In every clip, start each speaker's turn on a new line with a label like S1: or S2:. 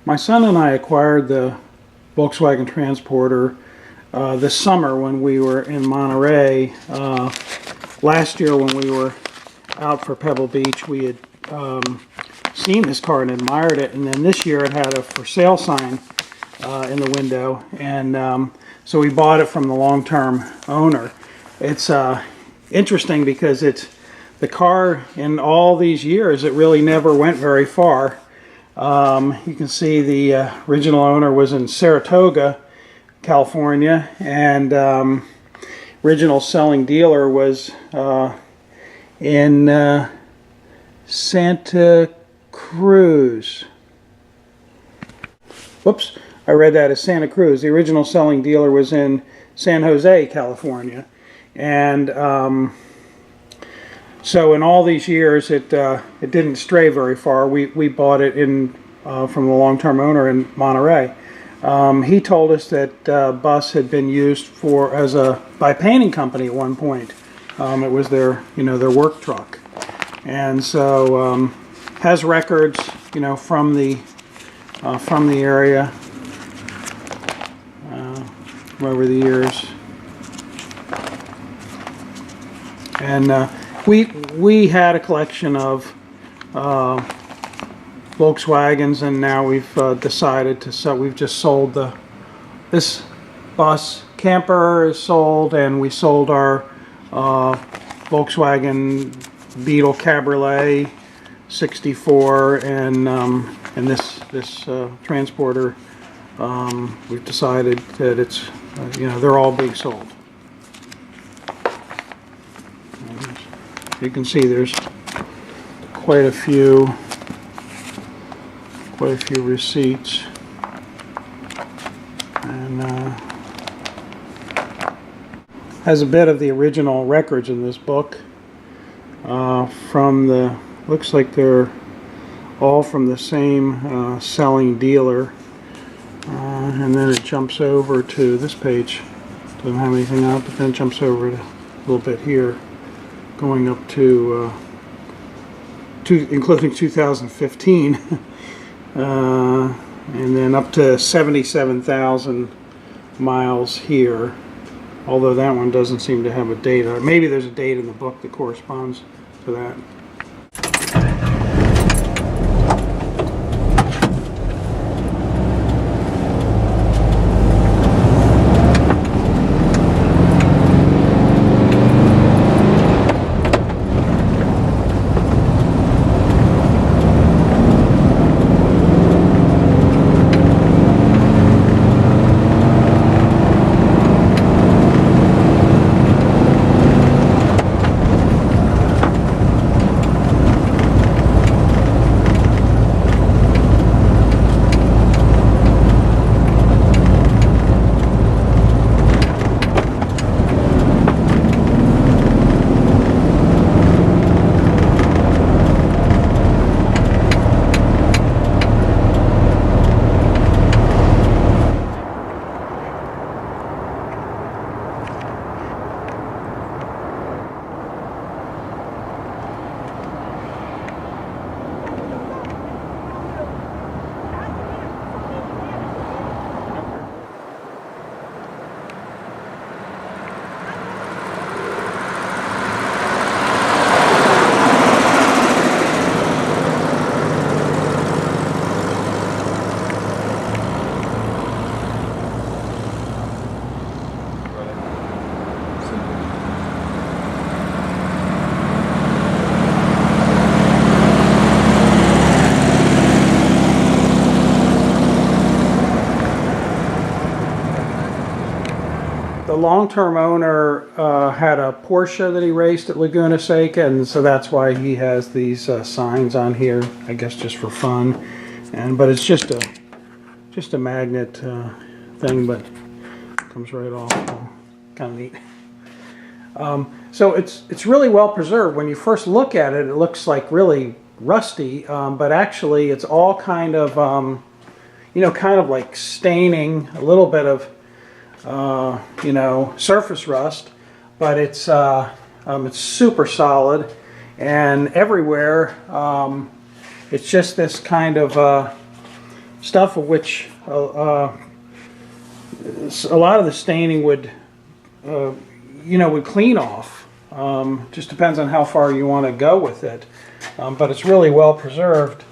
S1: My son and I acquired the Volkswagen Transporter this summer when we were in Monterey. Last year when we were out for Pebble Beach, we had seen this car and admired it, and then this year it had a for sale sign in the window, and so we bought it from the long-term owner. It's interesting because it's the car in all these years, it really never went very far. You can see the original owner was in Saratoga, California, and original selling dealer was in Santa Cruz. Whoops, I read that as Santa Cruz. The original selling dealer was in San Jose, California. And so in all these years, it didn't stray very far. We bought it in from the long-term owner in Monterey. He told us that bus had been used by a painting company at one point. It was their their work truck, and so has records from the area over the years. And we had a collection of Volkswagens, and now we've decided to sell. We've just sold this bus. Camper is sold, and we sold our Volkswagen Beetle Cabriolet 64, and this Transporter. We've decided that it's they're all being sold. You can see there's quite a few receipts, and has a bit of the original records in this book from the, looks like they're all from the same selling dealer, and then it jumps over to this page. Doesn't have anything on it, but then it jumps over to a little bit here, going up to including 2015, and then up to 77,000 miles here, although that one doesn't seem to have a date on it. Maybe there's a date in the book that corresponds to that. The long-term owner had a Porsche that he raced at Laguna Seca, and so that's why he has these signs on here. I guess just for fun, but it's just a magnet thing, but it comes right off. Kind of neat. So it's really well preserved. When you first look at it, it looks like really rusty, but actually it's all kind of kind of like staining, a little bit of surface rust, but it's super solid, and everywhere it's just this kind of stuff of which a lot of the staining would, would clean off. Just depends on how far you want to go with it. But it's really well preserved.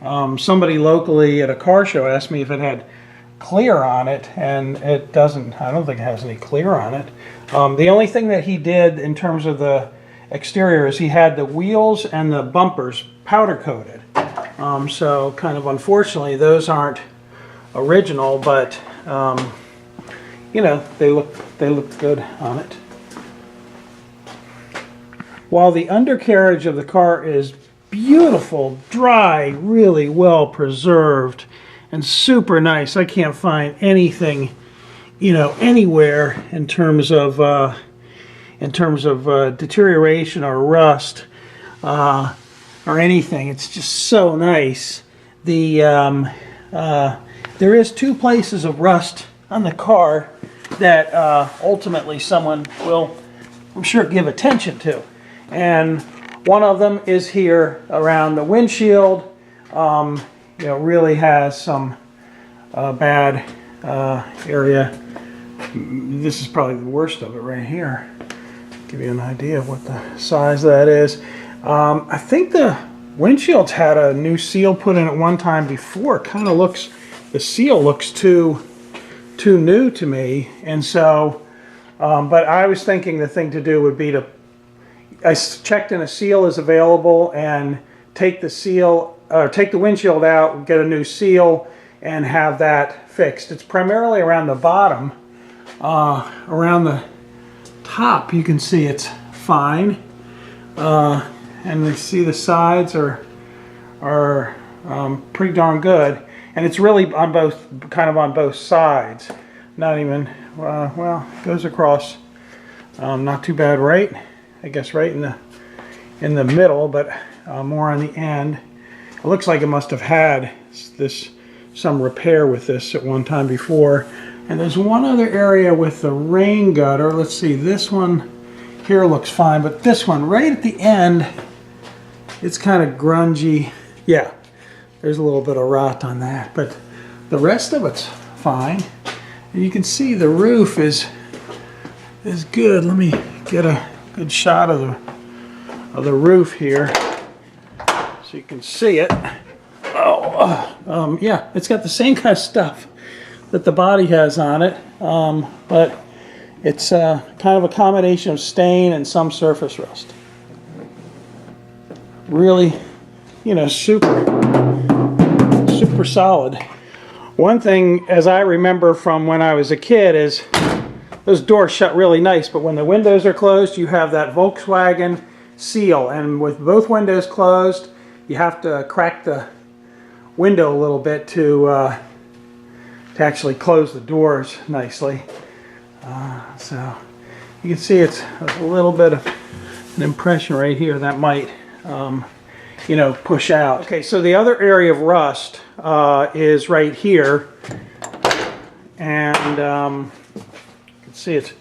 S1: Somebody locally at a car show asked me if it had clear on it, and it doesn't. I don't think it has any clear on it. The only thing that he did in terms of the exterior is he had the wheels and the bumpers powder coated. So kind of unfortunately those aren't original, but they look good on it. While the undercarriage of the car is beautiful, dry, really well preserved, and super nice. I can't find anything, anywhere in terms of deterioration or rust or anything. It's just so nice. There is 2 places of rust on the car that ultimately someone will, I'm sure, give attention to, and one of them is here around the windshield. Really has some bad area. This is probably the worst of it right here. Give you an idea of what the size of that is. I think the windshield's had a new seal put in at one time before. It kind of looks, the seal looks too new to me, and so. But I was thinking the thing to do would be to. I checked in a seal is available, and take the windshield out, get a new seal, and have that fixed. It's primarily around the bottom. Around the top, you can see it's fine, and you see the sides are pretty darn good, and it's really on both sides. Not even well, it goes across. Not too bad, right? I guess right in the middle, but more on the end. It looks like it must have had some repair with this at one time before. And there's one other area with the rain gutter. Let's see, this one here looks fine, but this one right at the end, it's kind of grungy. Yeah, there's a little bit of rot on that, but the rest of it's fine. And you can see the roof is good. Let me get a good shot of the roof here so you can see it. Yeah, it's got the same kind of stuff that the body has on it, but it's kind of a combination of stain and some surface rust. Really, super solid. One thing, as I remember from when I was a kid, is those doors shut really nice, but when the windows are closed, you have that Volkswagen seal, and with both windows closed, you have to crack the window a little bit to actually close the doors nicely. So you can see it's a little bit of an impression right here that might push out. Okay, so the other area of rust is right here, and you can see it's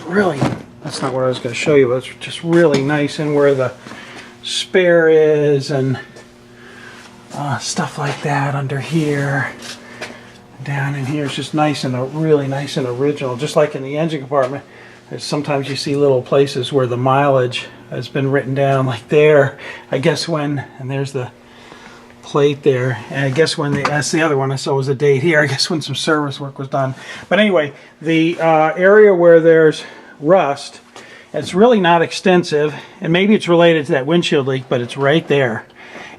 S1: really, that's not what I was going to show you, but it's just really nice in where the spare is and stuff like that under here. Down in here, it's just nice and really nice and original, just like in the engine compartment. Sometimes you see little places where the mileage has been written down, like there. I guess when, and there's the plate there, and I guess when that's the other one I saw was a date here. I guess when some service work was done. But anyway, the area where there's rust, it's really not extensive, and maybe it's related to that windshield leak, but it's right there.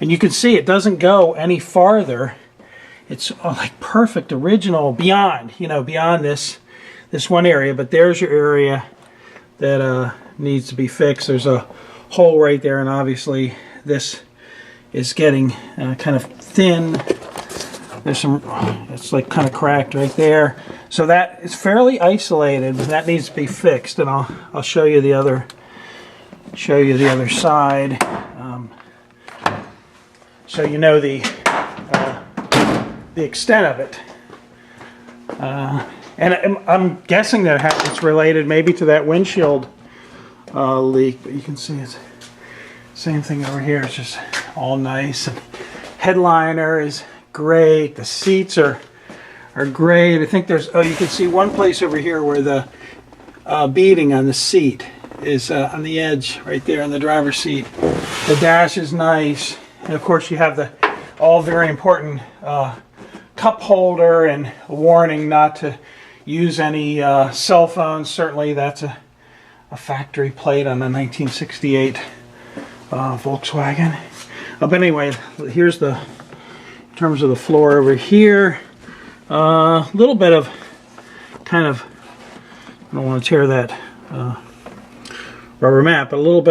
S1: And you can see it doesn't go any farther. It's like perfect original beyond, beyond this one area. But there's your area that needs to be fixed. There's a hole right there, and obviously this is getting kind of thin. There's some, it's like kind of cracked right there. So that is fairly isolated, but that needs to be fixed. And I'll show you the other side, so you know the extent of it. And I'm guessing that it's related maybe to that windshield leak, but you can see it's same thing over here. It's just all nice, and headliner is great. The seats are great. I think there's, oh, you can see one place over here where the beading on the seat is on the edge right there on the driver's seat. The dash is nice. And of course you have the all very important cup holder and a warning not to use any cell phones. Certainly that's a factory plate on a 1968 Volkswagen. But anyway, here's the, in terms of the floor over here, a little bit of kind of, I don't want to tear that rubber mat, but a little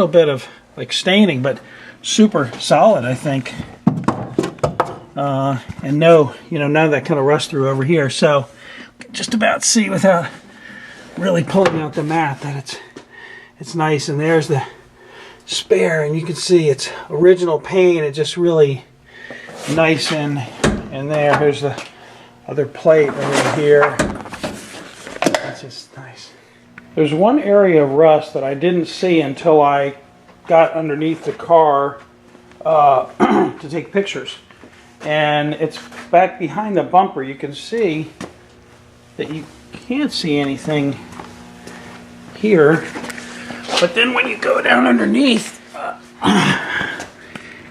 S1: bit of like staining, but super solid, I think. And no, none of that kind of rust through over here. So just about see without really pulling out the mat that it's nice. And there's the spare, and you can see it's original paint. It just really nice in there. Here's the other plate over here. That's just nice. There's one area of rust that I didn't see until I got underneath the car to take pictures. And it's back behind the bumper. You can see that you can't see anything here. But then when you go down underneath,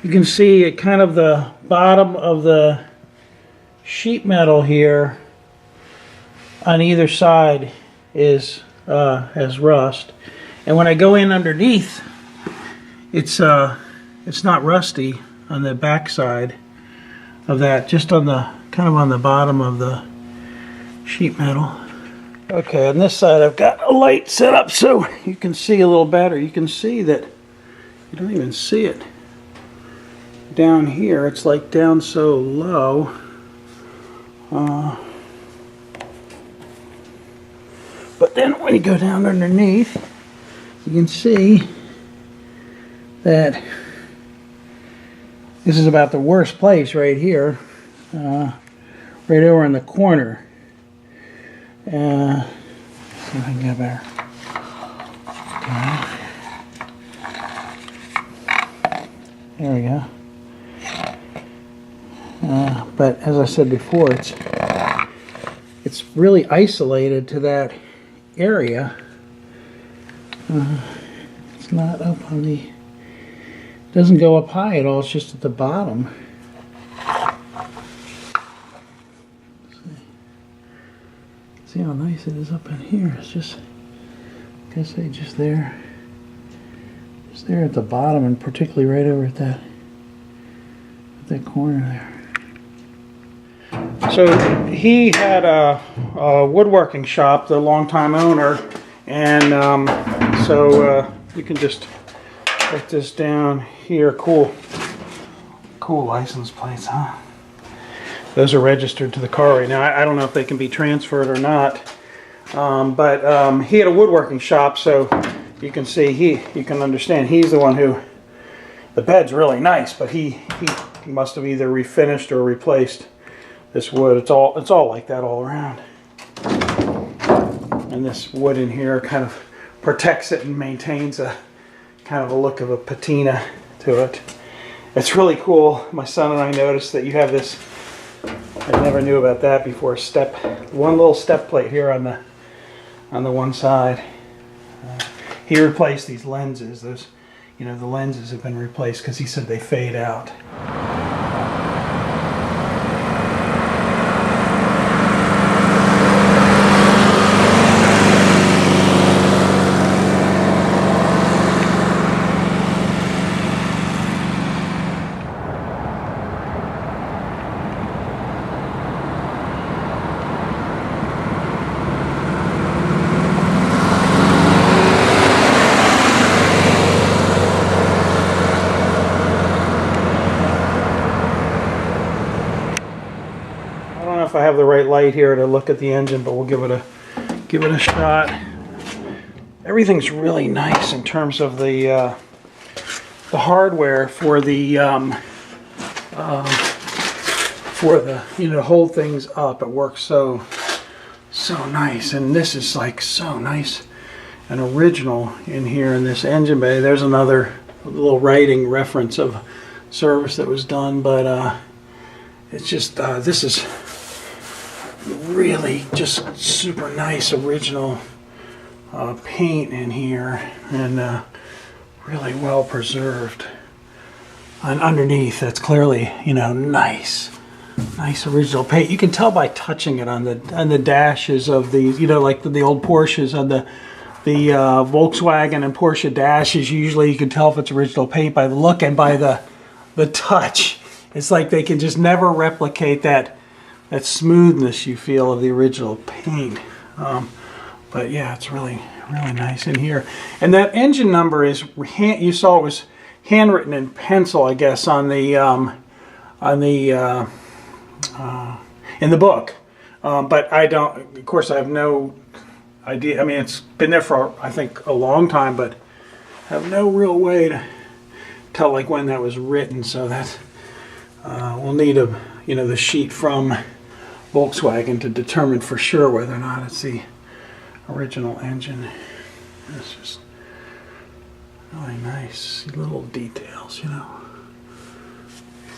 S1: you can see it kind of the bottom of the sheet metal here on either side is has rust. And when I go in underneath, it's not rusty on the back side of that, just on the kind of on the bottom of the sheet metal. Okay, on this side I've got a light set up so you can see a little better. You can see that you don't even see it down here. It's like down so low. But then when you go down underneath, you can see that this is about the worst place right here, right over in the corner. See if I can get better. Okay. There we go. But as I said before, it's really isolated to that area. It's not up on the, doesn't go up high at all, it's just at the bottom. See how nice it is up in here. It's just, like I say, just there at the bottom, and particularly right over at that corner there. So he had a woodworking shop, the longtime owner, and so you can just put this down here. Cool license plates, huh? Those are registered to the car right now. I don't know if they can be transferred or not, but he had a woodworking shop, so you can see you can understand he's the one who, the bed's really nice, but he must have either refinished or replaced this wood. It's all like that all around. And this wood in here kind of protects it and maintains a kind of a look of a patina to it. It's really cool. My son and I noticed that you have this, I never knew about that before, one little step plate here on the one side. He replaced these lenses. Those, the lenses have been replaced because he said they fade out. If I have the right light here to look at the engine, but we'll give it a shot. Everything's really nice in terms of the hardware for the to hold things up. It works so nice, and this is like so nice and original in here in this engine bay. There's another little writing reference of service that was done, but it's just, this is really just super nice original paint in here, and really well preserved. And underneath, that's clearly, you know, nice original paint. You can tell by touching it on the dashes of these, you know, like the old Porsches on the Volkswagen and Porsche dashes. Usually you can tell if it's original paint by the look and by the touch. It's like they can just never replicate that smoothness you feel of the original paint. But yeah, it's really nice in here. And that engine number is, you saw it was handwritten in pencil, I guess, on the in the book. But I don't, of course, I have no idea. I mean, it's been there for, I think, a long time, but I have no real way to tell like when that was written. So that we'll need the sheet from Volkswagen to determine for sure whether or not it's the original engine. It's just really nice little details, you know.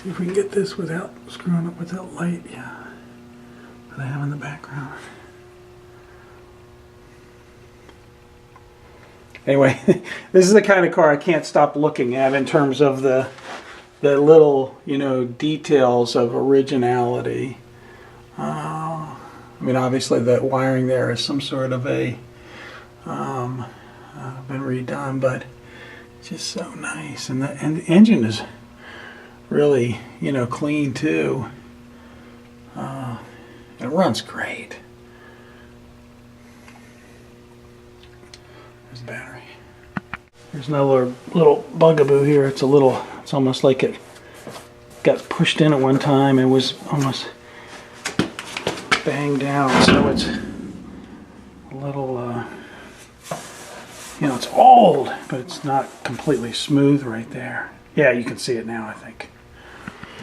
S1: See if we can get this without screwing up with that light, yeah, that I have in the background. Anyway, this is the kind of car I can't stop looking at in terms of the little, you know, details of originality. I mean, obviously the wiring there is some sort of a been redone, but it's just so nice, and the engine is really, you know, clean too. It runs great. There's the battery. There's another little bugaboo here. It's almost like it got pushed in at one time and was almost banged down, so it's a little, you know, it's old, but it's not completely smooth right there. Yeah, you can see it now, I think.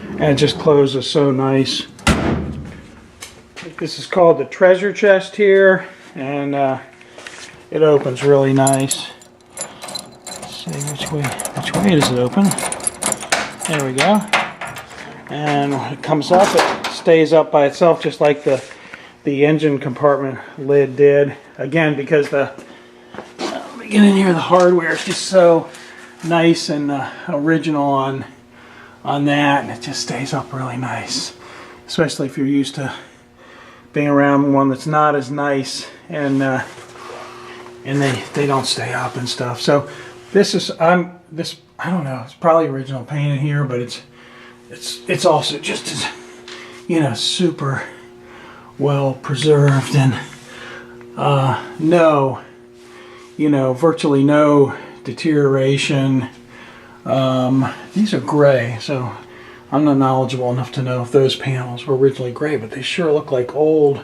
S1: And it just closes so nice. This is called the treasure chest here, and it opens really nice. Let's see which way does it open? There we go. And when it comes up, it stays up by itself, just like the engine compartment lid did. Again, because beginning here, the hardware is just so nice and original on that, and it just stays up really nice. Especially if you're used to being around one that's not as nice, and they don't stay up and stuff. So this is I don't know, it's probably original paint in here, but it's also just as, you know, super well preserved, and virtually no deterioration. These are gray, so I'm not knowledgeable enough to know if those panels were originally gray, but they sure look like old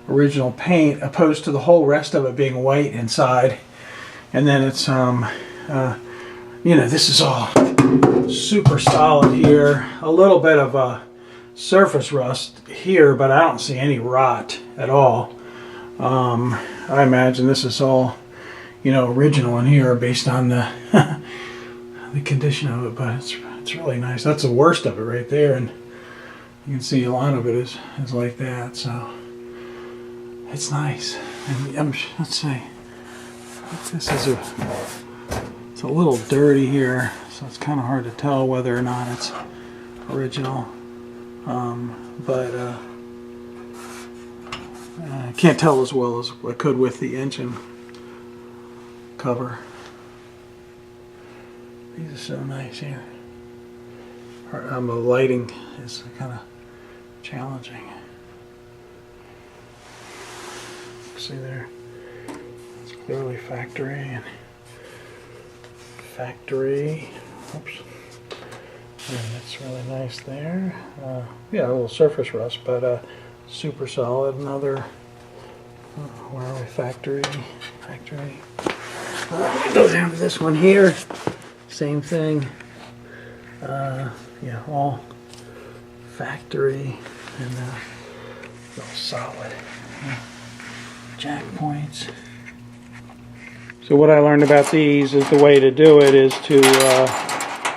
S1: original paint, opposed to the whole rest of it being white inside. And then it's this is all super solid here. A little bit of surface rust here, but I don't see any rot at all. I imagine this is all, you know, original in here based on the the condition of it, but it's really nice. That's the worst of it right there, and you can see a lot of it is like that, so it's nice. And let's see, this is it's a little dirty here, so it's kind of hard to tell whether or not it's original, but I can't tell as well as I could with the engine cover. These are so nice here. The lighting is kind of challenging. See there, it's clearly factory and factory. Oops. And it's really nice there. Yeah, a little surface rust, but super solid. Another, where are we? Factory. Go down to this one here. Same thing. Yeah, all factory and all solid. Jack points. So what I learned about these is the way to do it is to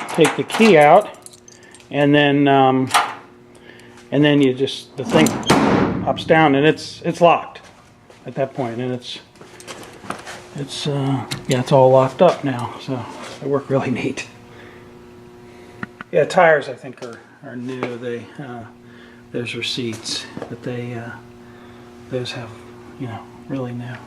S1: take the key out and then and then you just, the thing pops down and it's locked at that point, and it's yeah, it's all locked up now, so they work really neat. Yeah, tires I think are new. They there's receipts, but they those have, you know, really new.